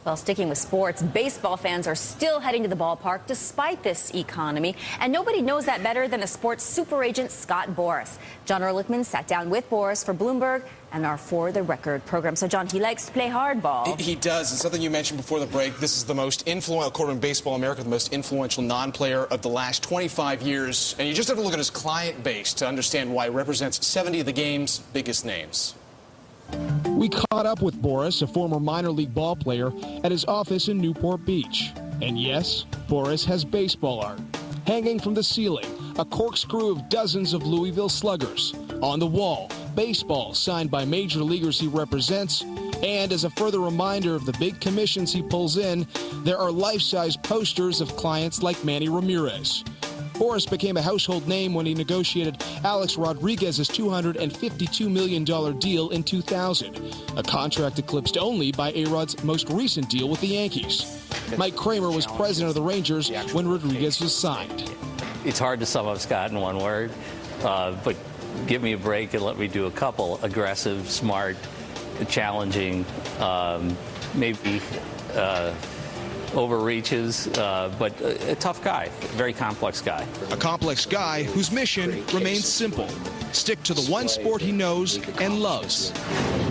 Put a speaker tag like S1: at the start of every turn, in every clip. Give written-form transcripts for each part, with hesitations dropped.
S1: Well, sticking with sports, baseball fans are still heading to the ballpark despite this economy. And nobody knows that better than a sports super agent, Scott Boras. John Ehrlichman sat down with Boras for Bloomberg and our For the Record program. So, John, he likes to play hardball.
S2: He does. And something you mentioned before the break, this is the most influential, according to Baseball America, the most influential non-player of the last 25 years. And you just have to look at his client base to understand why he represents 70 of the game's biggest names.
S3: We caught up with Boras, a former minor league ball player, at his office in Newport Beach. And yes, Boras has baseball art. Hanging from the ceiling, a corkscrew of dozens of Louisville Sluggers. On the wall, baseball signed by major leaguers he represents. And as a further reminder of the big commissions he pulls in, there are life-size posters of clients like Manny Ramirez. Boras became a household name when he negotiated Alex Rodriguez's $252 million deal in 2000, a contract eclipsed only by A-Rod's most recent deal with the Yankees. Mike Kramer was president of the Rangers when Rodriguez was signed.
S4: It's hard to sum up Scott in one word, but give me a break and let me do a couple. Aggressive, smart, challenging, maybe overreaches, but a tough guy, a very complex guy.
S3: A complex guy whose mission remains simple. Stick to the one sport he knows and loves.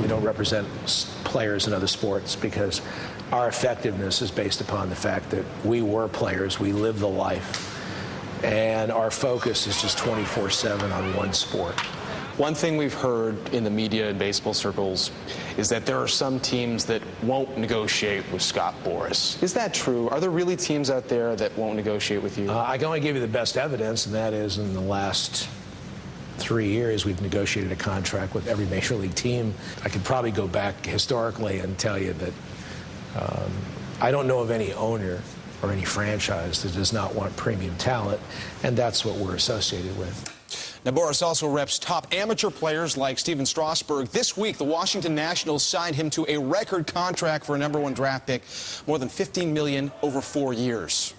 S5: We don't represent players in other sports because our effectiveness is based upon the fact that we were players, we live the life, and our focus is just 24/7 on one sport.
S2: One thing we've heard in the media and baseball circles is that there are some teams that won't negotiate with Scott Boras. Is that true? Are there really teams out there that won't negotiate with you?
S5: I can only give you the best evidence, and that is in the last 3 years, we've negotiated a contract with every major league team. I could probably go back historically and tell you that I don't know of any owner or any franchise that does not want premium talent, and that's what we're associated with.
S2: Now, Boras also reps top amateur players like Steven Strasburg. This week, the Washington Nationals signed him to a record contract for a #1 draft pick, more than $15 million over 4 years.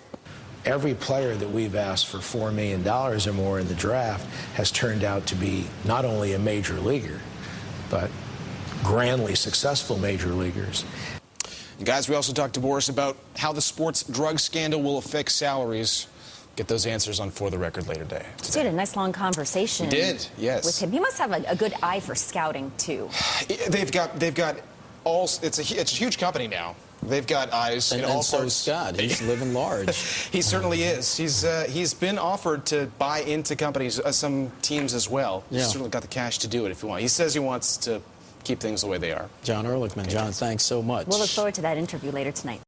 S5: Every player that we've asked for $4 million or more in the draft has turned out to be not only a major leaguer, but grandly successful major leaguers.
S2: And guys, we also talked to Boras about how the sports drug scandal will affect salaries. Get those answers on For the Record later today.
S1: We had a nice long conversation.
S2: We did, yes.
S1: With him. He must have a good eye for scouting too.
S2: They've got all. It's a huge company now. They've got eyes in all parts.
S6: And so is Scott. He's living large.
S2: He certainly is. He's been offered to buy into companies, some teams as well.
S6: Yeah.
S2: He's certainly got the cash to do it if he wants. He says he wants to keep things the way they are.
S6: John Ehrlichman. John, thanks so much.
S1: We'll look forward to that interview later tonight.